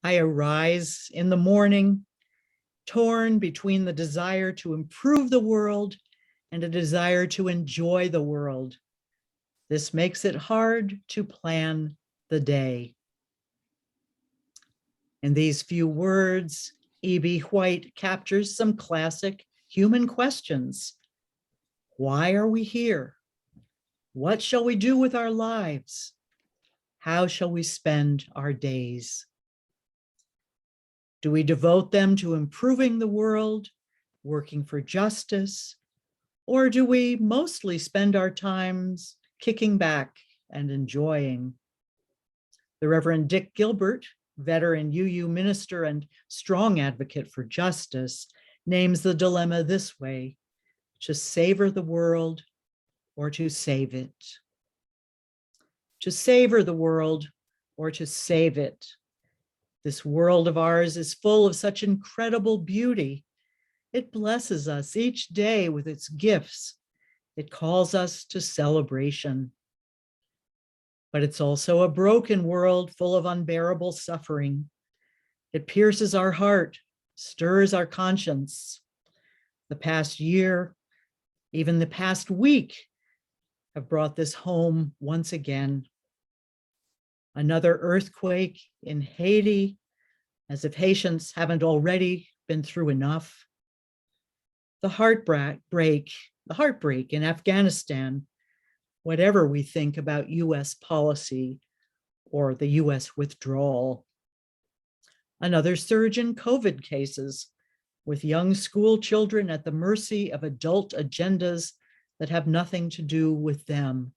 I arise in the morning, torn between the desire to improve the world and a desire to enjoy the world. This makes it hard to plan the day. In these few words, E.B. White captures some classic human questions. Why are we here? What shall we do with our lives? How shall we spend our days? Do we devote them to improving the world, working for justice, or do we mostly spend our times kicking back and enjoying? The Reverend Dick Gilbert, veteran UU minister and strong advocate for justice, names the dilemma this way: to savor the world or to save it. To savor the world or to save it. This world of ours is full of such incredible beauty. It blesses us each day with its gifts. It calls us to celebration. But it's also a broken world full of unbearable suffering. It pierces our heart, stirs our conscience. The past year, even the past week, have brought this home once again. Another earthquake in Haiti, as if Haitians haven't already been through enough. The heartbreak in Afghanistan, whatever we think about US policy or the US withdrawal. Another surge in COVID cases, with young school children at the mercy of adult agendas that have nothing to do with them.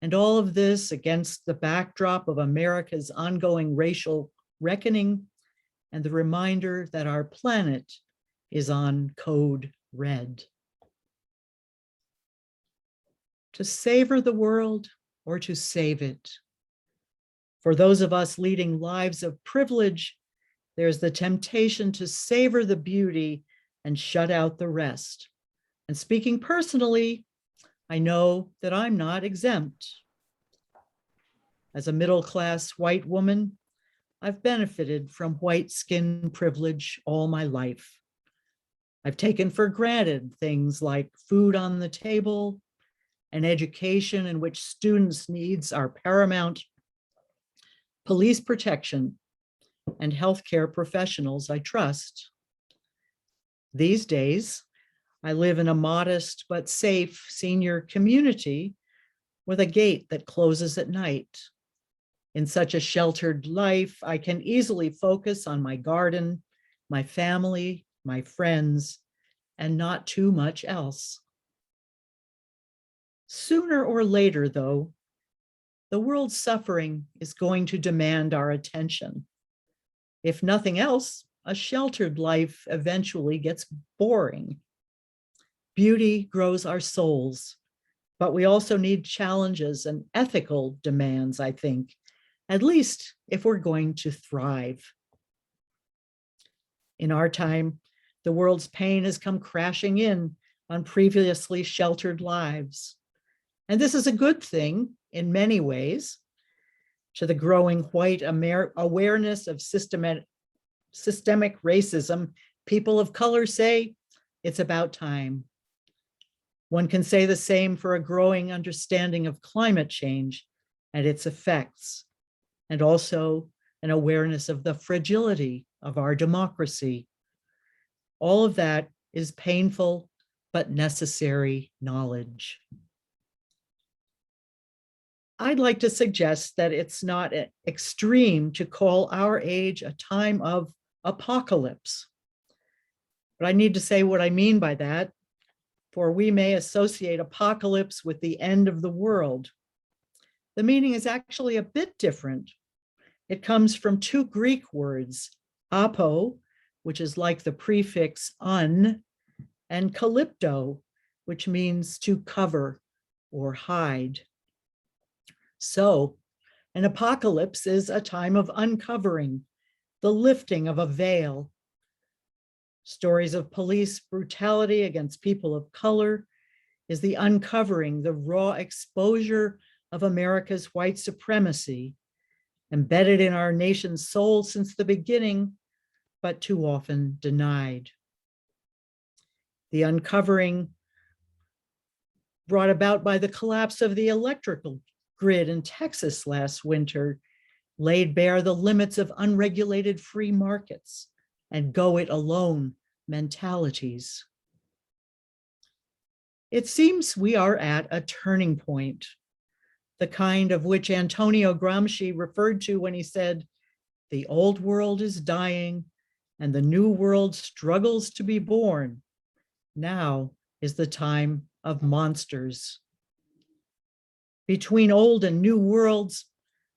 And all of this against the backdrop of America's ongoing racial reckoning and the reminder that our planet is on code red. To savor the world or to save it. For those of us leading lives of privilege, there's the temptation to savor the beauty and shut out the rest. And speaking personally, I know that I'm not exempt. As a middle-class white woman, I've benefited from white skin privilege all my life. I've taken for granted things like food on the table, an education in which students' needs are paramount, police protection, and healthcare professionals I trust. These days, I live in a modest but safe senior community with a gate that closes at night. In such a sheltered life, I can easily focus on my garden, my family, my friends, and not too much else. Sooner or later, though, the world's suffering is going to demand our attention. If nothing else, a sheltered life eventually gets boring. Beauty grows our souls, but we also need challenges and ethical demands, I think, at least if we're going to thrive. In our time, the world's pain has come crashing in on previously sheltered lives. And this is a good thing in many ways. To the growing white awareness of systemic racism, people of color say it's about time. One can say the same for a growing understanding of climate change and its effects, and also an awareness of the fragility of our democracy. All of that is painful but necessary knowledge. I'd like to suggest that it's not extreme to call our age a time of apocalypse. But I need to say what I mean by that, for we may associate apocalypse with the end of the world. The meaning is actually a bit different. It comes from two Greek words, apo, which is like the prefix un, and kalypto, which means to cover or hide. So, an apocalypse is a time of uncovering, the lifting of a veil. Stories of police brutality against people of color is the uncovering, the raw exposure of America's white supremacy, embedded in our nation's soul since the beginning, but too often denied. The uncovering brought about by the collapse of the electrical grid in Texas last winter laid bare the limits of unregulated free markets and go it alone mentalities. It seems we are at a turning point, the kind of which Antonio Gramsci referred to when he said, "The old world is dying and the new world struggles to be born. Now is the time of monsters." Between old and new worlds,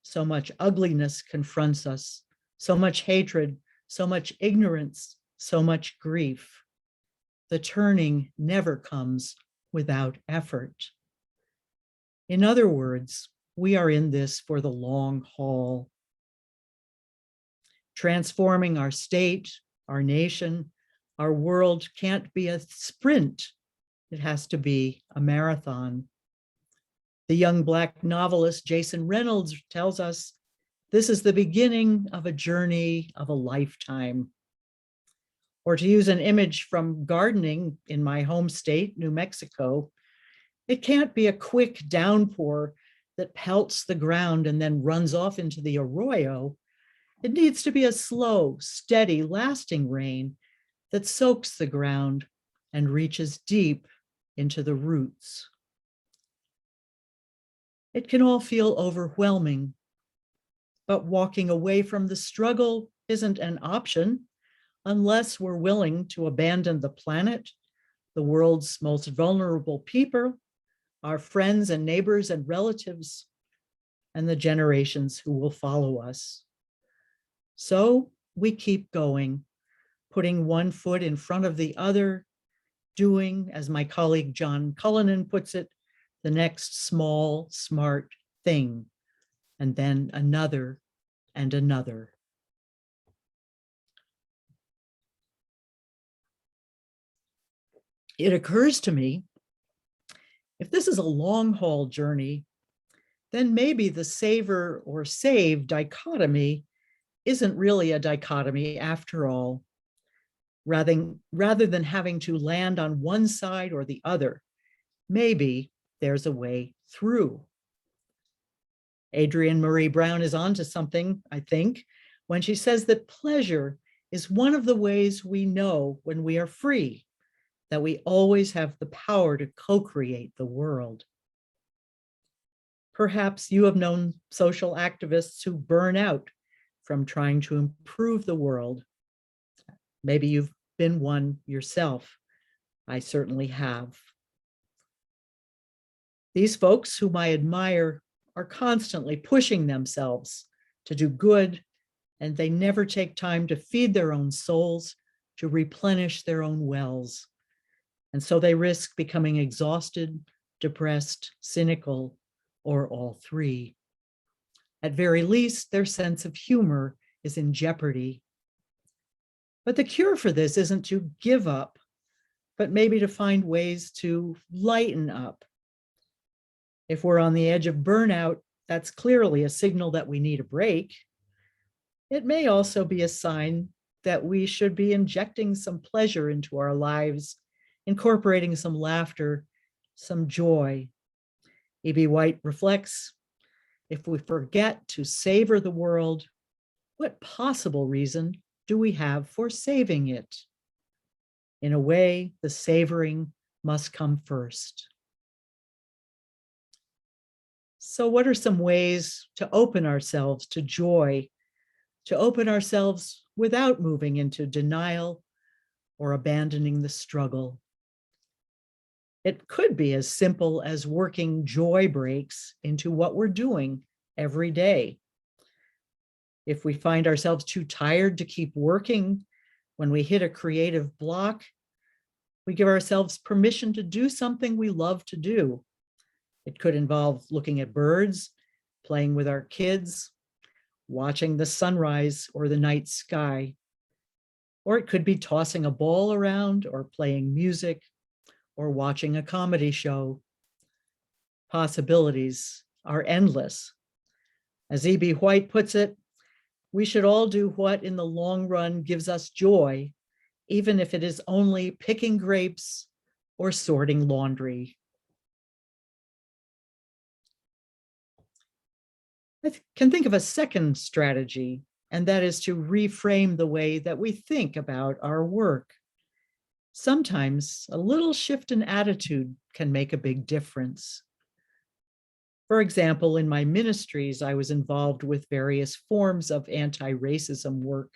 so much ugliness confronts us, so much hatred, so much ignorance, so much grief. The turning never comes without effort. In other words, we are in this for the long haul. Transforming our state, our nation, our world can't be a sprint. It has to be a marathon. The young Black novelist Jason Reynolds tells us this is the beginning of a journey of a lifetime. Or to use an image from gardening in my home state, New Mexico, it can't be a quick downpour that pelts the ground and then runs off into the arroyo. It needs to be a slow, steady, lasting rain that soaks the ground and reaches deep into the roots. It can all feel overwhelming, but walking away from the struggle isn't an option unless we're willing to abandon the planet, the world's most vulnerable people, our friends and neighbors and relatives, and the generations who will follow us. So we keep going, putting one foot in front of the other, doing, as my colleague John Cullinan puts it, the next small, smart thing, and then another and another. It occurs to me, if this is a long haul journey, then maybe the savor or save dichotomy isn't really a dichotomy after all. Rather than having to land on one side or the other, maybe there's a way through. Adrienne Marie Brown is onto something, I think, when she says that pleasure is one of the ways we know when we are free, that we always have the power to co-create the world. Perhaps you have known social activists who burn out from trying to improve the world. Maybe you've been one yourself. I certainly have. These folks whom I admire are constantly pushing themselves to do good, and they never take time to feed their own souls, to replenish their own wells. And so they risk becoming exhausted, depressed, cynical, or all three. At very least, their sense of humor is in jeopardy. But the cure for this isn't to give up, but maybe to find ways to lighten up. If we're on the edge of burnout, that's clearly a signal that we need a break. It may also be a sign that we should be injecting some pleasure into our lives, incorporating some laughter, some joy. E.B. White reflects, if we forget to savor the world, what possible reason do we have for saving it? In a way, the savoring must come first. So what are some ways to open ourselves to joy, to open ourselves without moving into denial or abandoning the struggle? It could be as simple as working joy breaks into what we're doing every day. If we find ourselves too tired to keep working, when we hit a creative block, we give ourselves permission to do something we love to do. It could involve looking at birds, playing with our kids, watching the sunrise or the night sky. Or it could be tossing a ball around or playing music or watching a comedy show. Possibilities are endless. As E.B. White puts it, we should all do what in the long run gives us joy, even if it is only picking grapes or sorting laundry. I can think of a second strategy, and that is to reframe the way that we think about our work. Sometimes a little shift in attitude can make a big difference. For example, in my ministries, I was involved with various forms of anti-racism work.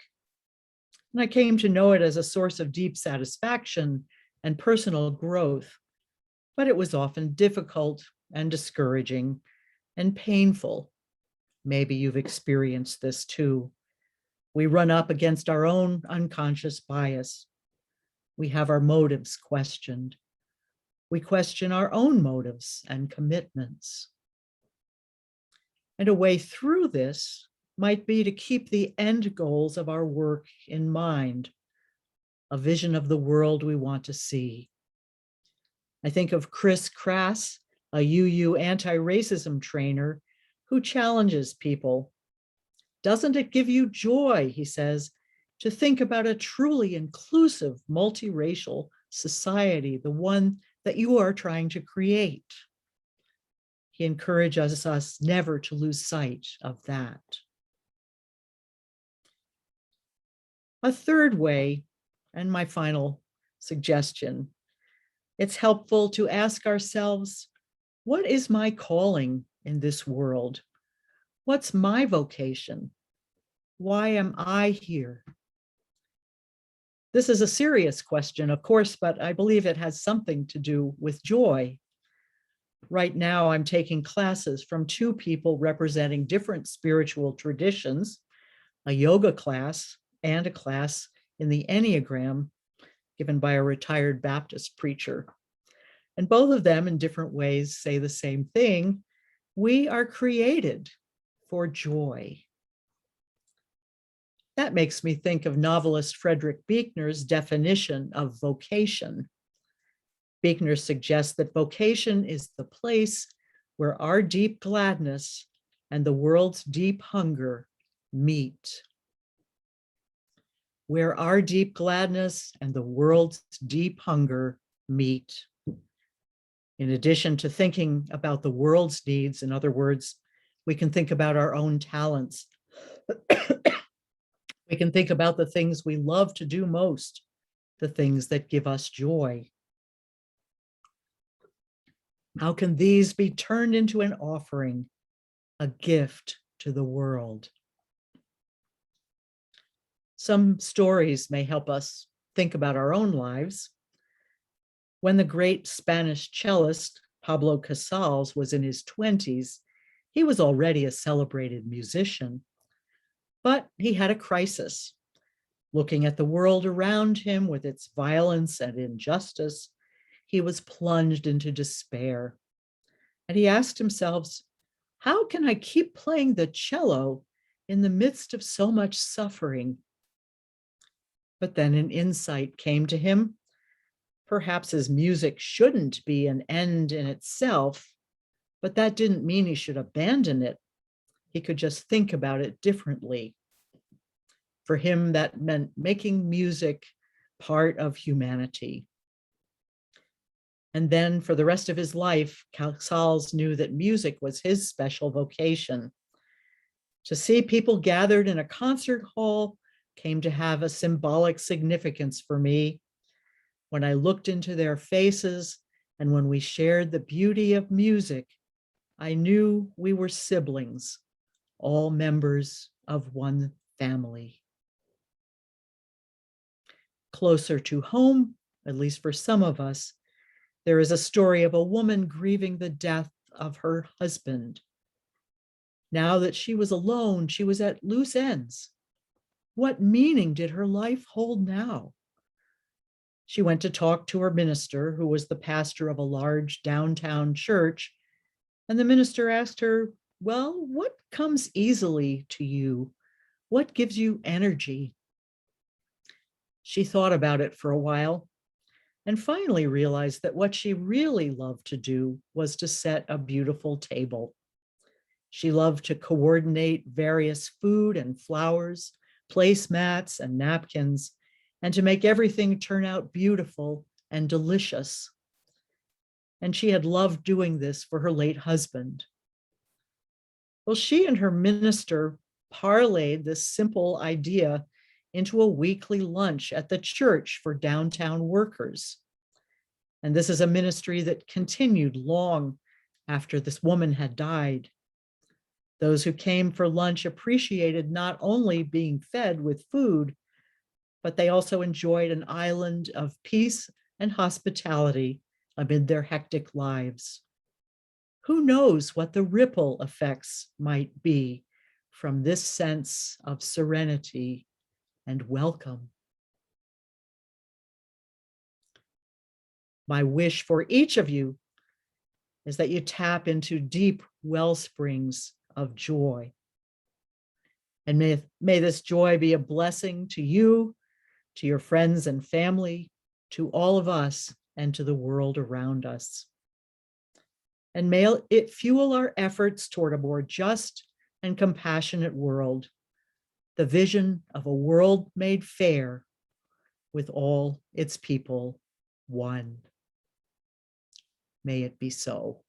And I came to know it as a source of deep satisfaction and personal growth, but it was often difficult and discouraging and painful. Maybe you've experienced this too. We run up against our own unconscious bias. We have our motives questioned. We question our own motives and commitments. And a way through this might be to keep the end goals of our work in mind, a vision of the world we want to see. I think of Chris Crass, a UU anti-racism trainer who challenges people. Doesn't it give you joy, he says, to think about a truly inclusive, multiracial society, the one that you are trying to create? He encourages us never to lose sight of that. A third way, and my final suggestion, it's helpful to ask ourselves, what is my calling in this world? What's my vocation? Why am I here? This is a serious question, of course, but I believe it has something to do with joy. Right now, I'm taking classes from two people representing different spiritual traditions, a yoga class and a class in the Enneagram given by a retired Baptist preacher. And both of them in different ways say the same thing. We are created for joy. That makes me think of novelist Frederick Buechner's definition of vocation. Buechner suggests that vocation is the place where our deep gladness and the world's deep hunger meet. Where our deep gladness and the world's deep hunger meet. In addition to thinking about the world's needs, in other words, we can think about our own talents. We can think about the things we love to do most, the things that give us joy. How can these be turned into an offering, a gift to the world? Some stories may help us think about our own lives. When the great Spanish cellist Pablo Casals was in his 20s, he was already a celebrated musician, but he had a crisis. Looking at the world around him with its violence and injustice, he was plunged into despair. And he asked himself, how can I keep playing the cello in the midst of so much suffering? But then an insight came to him. Perhaps his music shouldn't be an end in itself, but that didn't mean he should abandon it. He could just think about it differently. For him, that meant making music part of humanity. And then for the rest of his life, Casals knew that music was his special vocation. To see people gathered in a concert hall came to have a symbolic significance for me. When I looked into their faces and when we shared the beauty of music, I knew we were siblings, all members of one family. Closer to home, at least for some of us, there is a story of a woman grieving the death of her husband. Now that she was alone, she was at loose ends. What meaning did her life hold now? She went to talk to her minister, who was the pastor of a large downtown church, and the minister asked her, well, what comes easily to you? What gives you energy? She thought about it for a while and finally realized that what she really loved to do was to set a beautiful table. She loved to coordinate various food and flowers, placemats and napkins, and to make everything turn out beautiful and delicious. And she had loved doing this for her late husband. Well, she and her minister parlayed this simple idea into a weekly lunch at the church for downtown workers. And this is a ministry that continued long after this woman had died. Those who came for lunch appreciated not only being fed with food, but they also enjoyed an island of peace and hospitality amid their hectic lives. Who knows what the ripple effects might be from this sense of serenity and welcome? My wish for each of you is that you tap into deep well springs of joy. And may this joy be a blessing to you, to your friends and family, to all of us, and to the world around us. And may it fuel our efforts toward a more just and compassionate world, the vision of a world made fair with all its people one. May it be so.